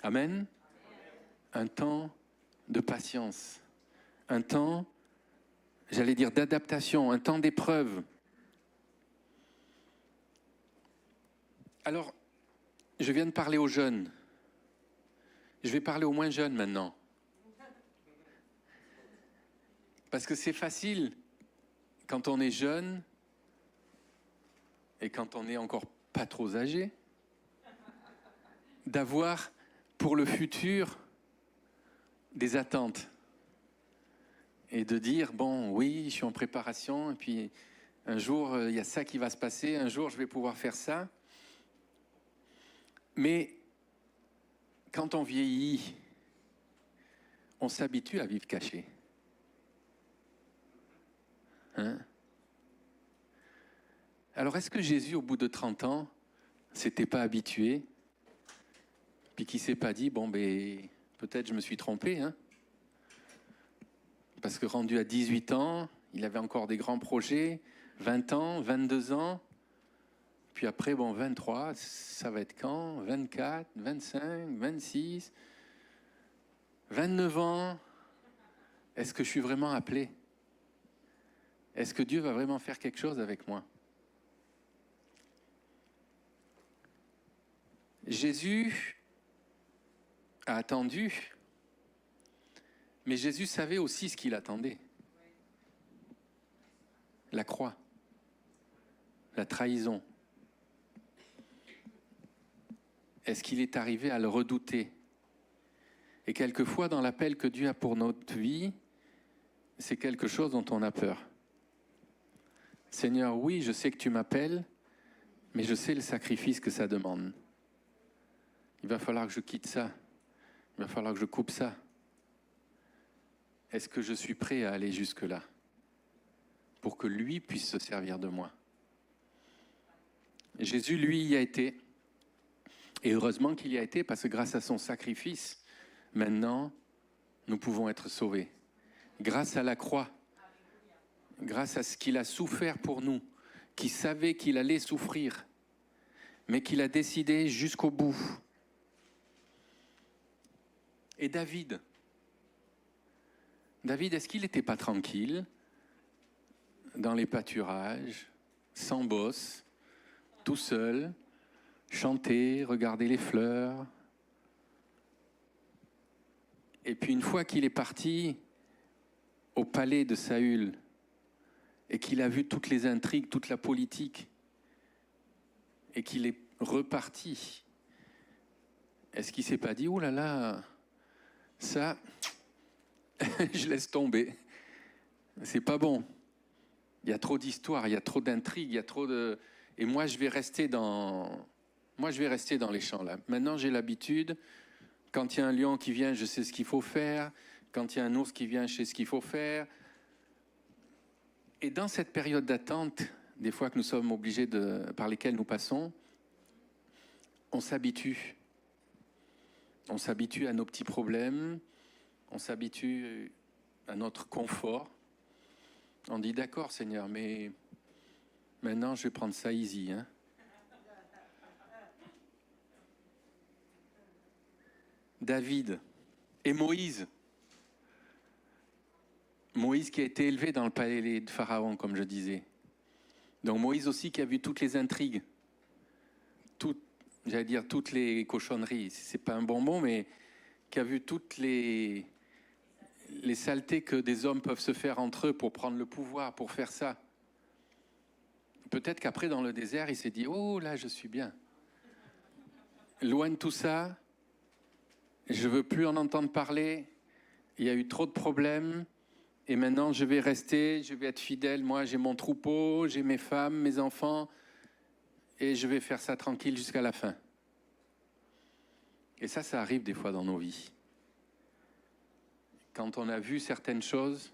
Amen. Un temps de patience, un temps, j'allais dire, d'adaptation, un temps d'épreuve. Alors, je viens de parler aux jeunes. Je vais parler aux moins jeunes maintenant. Parce que c'est facile, quand on est jeune, et quand on n'est encore pas trop âgé, d'avoir pour le futur des attentes. Et de dire, bon, oui, je suis en préparation, et puis un jour, il y a ça qui va se passer, un jour, je vais pouvoir faire ça. Mais quand on vieillit, on s'habitue à vivre caché. Hein? Alors, est-ce que Jésus, au bout de 30 ans, s'était pas habitué, puis qu'il s'est pas dit, bon, ben, peut-être je me suis trompé, hein? Parce que rendu à 18 ans, il avait encore des grands projets, 20 ans, 22 ans, puis après, bon, 23, ça va être quand? 24, 25, 26, 29 ans. Est-ce que je suis vraiment appelé? Est-ce que Dieu va vraiment faire quelque chose avec moi? Jésus a attendu, mais Jésus savait aussi ce qu'il attendait. La croix, la trahison. Est-ce qu'il est arrivé à le redouter? Et quelquefois, dans l'appel que Dieu a pour notre vie, c'est quelque chose dont on a peur. Seigneur, oui, je sais que tu m'appelles, mais je sais le sacrifice que ça demande. Il va falloir que je quitte ça. Il va falloir que je coupe ça. Est-ce que je suis prêt à aller jusque-là pour que lui puisse se servir de moi? Jésus, lui, y a été. Et heureusement qu'il y a été, parce que grâce à son sacrifice, maintenant, nous pouvons être sauvés. Grâce à la croix, grâce à ce qu'il a souffert pour nous, qui savait qu'il allait souffrir, mais qu'il a décidé jusqu'au bout Et David, est-ce qu'il n'était pas tranquille dans les pâturages, sans bosse, tout seul, chanter, regarder les fleurs? Et puis une fois qu'il est parti au palais de Saül et qu'il a vu toutes les intrigues, toute la politique, et qu'il est reparti, est-ce qu'il ne s'est pas dit, oh là là, ça, je laisse tomber, c'est pas bon. Il y a trop d'histoires, il y a trop d'intrigues, il y a trop de... Et moi, je vais rester dans les champs là. Maintenant, j'ai l'habitude, quand il y a un lion qui vient, je sais ce qu'il faut faire. Quand il y a un ours qui vient, je sais ce qu'il faut faire. Et dans cette période d'attente, des fois que nous sommes obligés par lesquelles nous passons, on s'habitue. On s'habitue à nos petits problèmes, on s'habitue à notre confort. On dit d'accord Seigneur, mais maintenant je vais prendre ça easy. Hein. David et Moïse. Moïse qui a été élevé dans le palais de Pharaon, comme je disais. Donc Moïse aussi qui a vu toutes les intrigues, toutes les cochonneries. C'est pas un bon mot, mais qui a vu toutes les saletés que des hommes peuvent se faire entre eux pour prendre le pouvoir, pour faire ça. Peut-être qu'après, dans le désert, il s'est dit « Oh, là, je suis bien. Loin de tout ça, je ne veux plus en entendre parler. Il y a eu trop de problèmes. Et maintenant, je vais rester, je vais être fidèle. Moi, j'ai mon troupeau, j'ai mes femmes, mes enfants. Et je vais faire ça tranquille jusqu'à la fin. » Et ça arrive des fois dans nos vies. Quand on a vu certaines choses,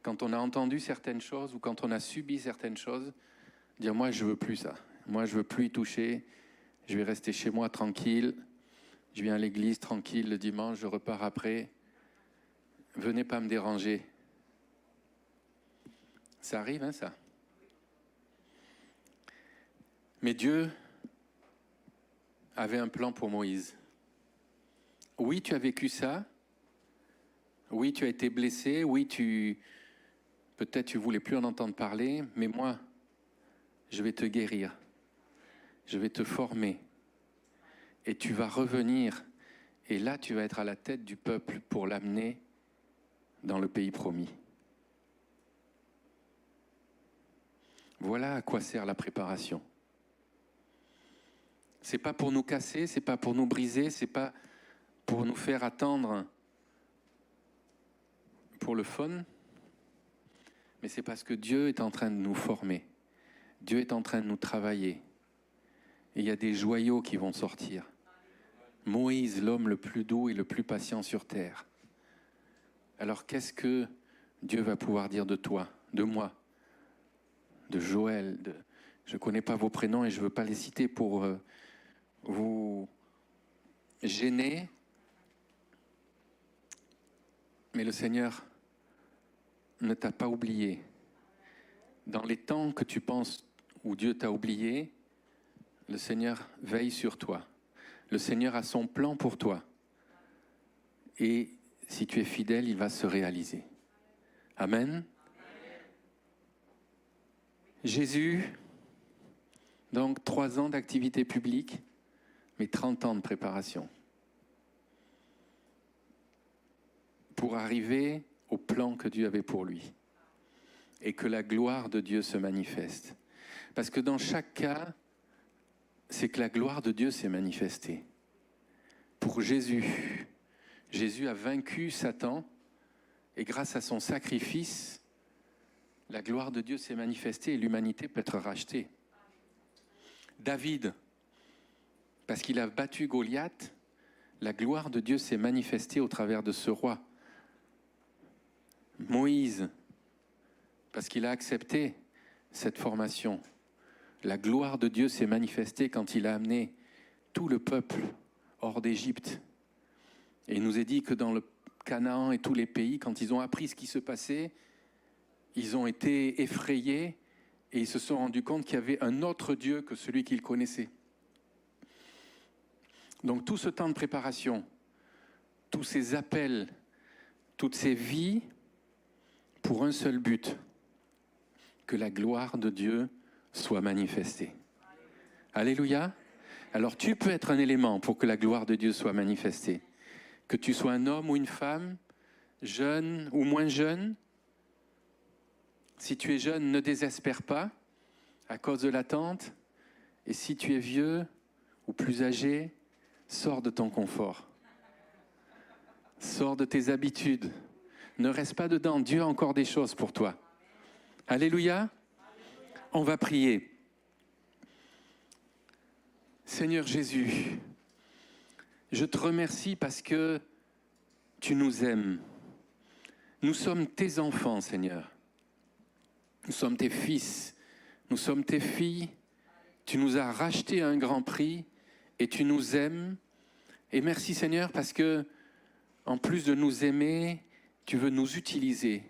quand on a entendu certaines choses ou quand on a subi certaines choses, dire « Moi, je ne veux plus ça. Moi, je ne veux plus y toucher. Je vais rester chez moi tranquille. Je viens à l'église tranquille le dimanche, je repars après. Venez pas me déranger. » Ça arrive, hein, ça. Mais Dieu avait un plan pour Moïse. Oui, tu as vécu ça. Oui, tu as été blessé. Oui, peut-être tu voulais plus en entendre parler. Mais moi, je vais te guérir. Je vais te former. Et tu vas revenir. Et là, tu vas être à la tête du peuple pour l'amener dans le pays promis. Voilà à quoi sert la préparation. C'est pas pour nous casser, c'est pas pour nous briser, c'est pas pour nous faire attendre pour le fun, mais c'est parce que Dieu est en train de nous former. Dieu est en train de nous travailler. Et il y a des joyaux qui vont sortir. Moïse, l'homme le plus doux et le plus patient sur terre. Alors qu'est-ce que Dieu va pouvoir dire de toi, de moi, de Joël, je ne connais pas vos prénoms et je ne veux pas les citer pour vous gêner. Mais le Seigneur ne t'a pas oublié. Dans les temps que tu penses où Dieu t'a oublié, le Seigneur veille sur toi. Le Seigneur a son plan pour toi. Et si tu es fidèle, il va se réaliser. Amen. Jésus, donc 3 ans d'activité publique, mais 30 ans de préparation. Pour arriver au plan que Dieu avait pour lui. Et que la gloire de Dieu se manifeste. Parce que dans chaque cas, c'est que la gloire de Dieu s'est manifestée. Pour Jésus, Jésus a vaincu Satan et grâce à son sacrifice, la gloire de Dieu s'est manifestée et l'humanité peut être rachetée. David, parce qu'il a battu Goliath, la gloire de Dieu s'est manifestée au travers de ce roi. Moïse, parce qu'il a accepté cette formation. La gloire de Dieu s'est manifestée quand il a amené tout le peuple hors d'Égypte. Et il nous est dit que dans le Canaan et tous les pays, quand ils ont appris ce qui se passait, ils ont été effrayés et ils se sont rendus compte qu'il y avait un autre Dieu que celui qu'ils connaissaient. Donc tout ce temps de préparation, tous ces appels, toutes ces vies pour un seul but, que la gloire de Dieu soit manifestée. Alléluia. Alors tu peux être un élément pour que la gloire de Dieu soit manifestée. Que tu sois un homme ou une femme, jeune ou moins jeune. Si tu es jeune, ne désespère pas à cause de l'attente. Et si tu es vieux ou plus âgé, sors de ton confort. Sors de tes habitudes. Ne reste pas dedans. Dieu a encore des choses pour toi. Alléluia. On va prier. Seigneur Jésus, je te remercie parce que tu nous aimes. Nous sommes tes enfants, Seigneur. Nous sommes tes fils. Nous sommes tes filles. Tu nous as rachetés à un grand prix et tu nous aimes. Et merci, Seigneur, parce que en plus de nous aimer, tu veux nous utiliser.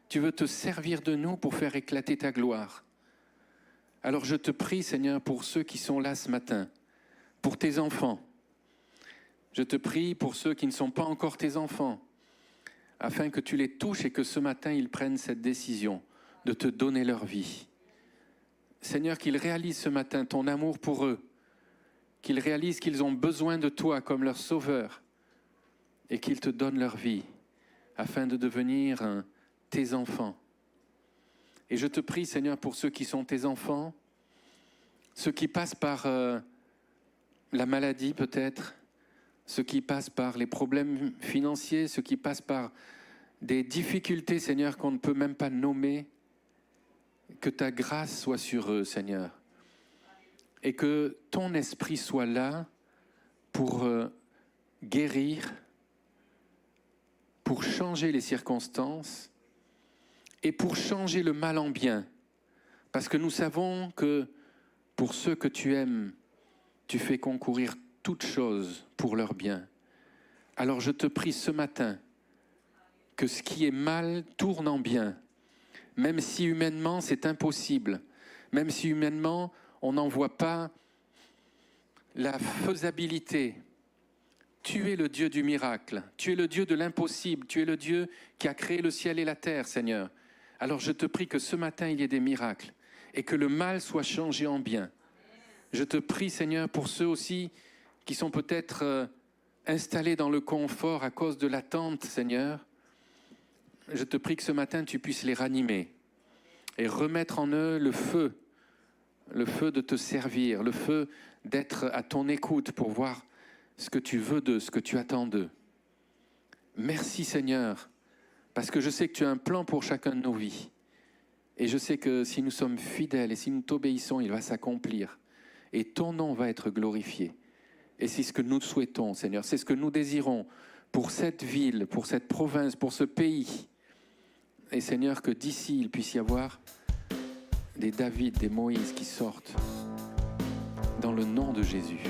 Tu veux te servir de nous pour faire éclater ta gloire. Alors je te prie, Seigneur, pour ceux qui sont là ce matin, pour tes enfants. Je te prie pour ceux qui ne sont pas encore tes enfants, afin que tu les touches et que ce matin, ils prennent cette décision de te donner leur vie. Seigneur, qu'ils réalisent ce matin ton amour pour eux, qu'ils réalisent qu'ils ont besoin de toi comme leur sauveur et qu'ils te donnent leur vie afin de devenir tes enfants. Et je te prie, Seigneur, pour ceux qui sont tes enfants, ceux qui passent par la maladie peut-être, ceux qui passent par les problèmes financiers, ceux qui passent par des difficultés, Seigneur, qu'on ne peut même pas nommer, que ta grâce soit sur eux, Seigneur, et que ton esprit soit là pour guérir, pour changer les circonstances et pour changer le mal en bien. Parce que nous savons que pour ceux que tu aimes, tu fais concourir toutes choses pour leur bien. Alors je te prie ce matin que ce qui est mal tourne en bien, même si humainement c'est impossible, même si humainement on n'en voit pas la faisabilité. Tu es le Dieu du miracle, tu es le Dieu de l'impossible, tu es le Dieu qui a créé le ciel et la terre, Seigneur. Alors je te prie que ce matin il y ait des miracles et que le mal soit changé en bien. Je te prie, Seigneur, pour ceux aussi qui sont peut-être installés dans le confort à cause de l'attente, Seigneur. Je te prie que ce matin tu puisses les ranimer et remettre en eux le feu de te servir, le feu d'être à ton écoute pour voir ce que tu veux d'eux, ce que tu attends d'eux. Merci, Seigneur, parce que je sais que tu as un plan pour chacun de nos vies. Et je sais que si nous sommes fidèles et si nous t'obéissons, il va s'accomplir. Et ton nom va être glorifié. Et c'est ce que nous souhaitons, Seigneur. C'est ce que nous désirons pour cette ville, pour cette province, pour ce pays. Et Seigneur, que d'ici, il puisse y avoir des David, des Moïse qui sortent dans le nom de Jésus.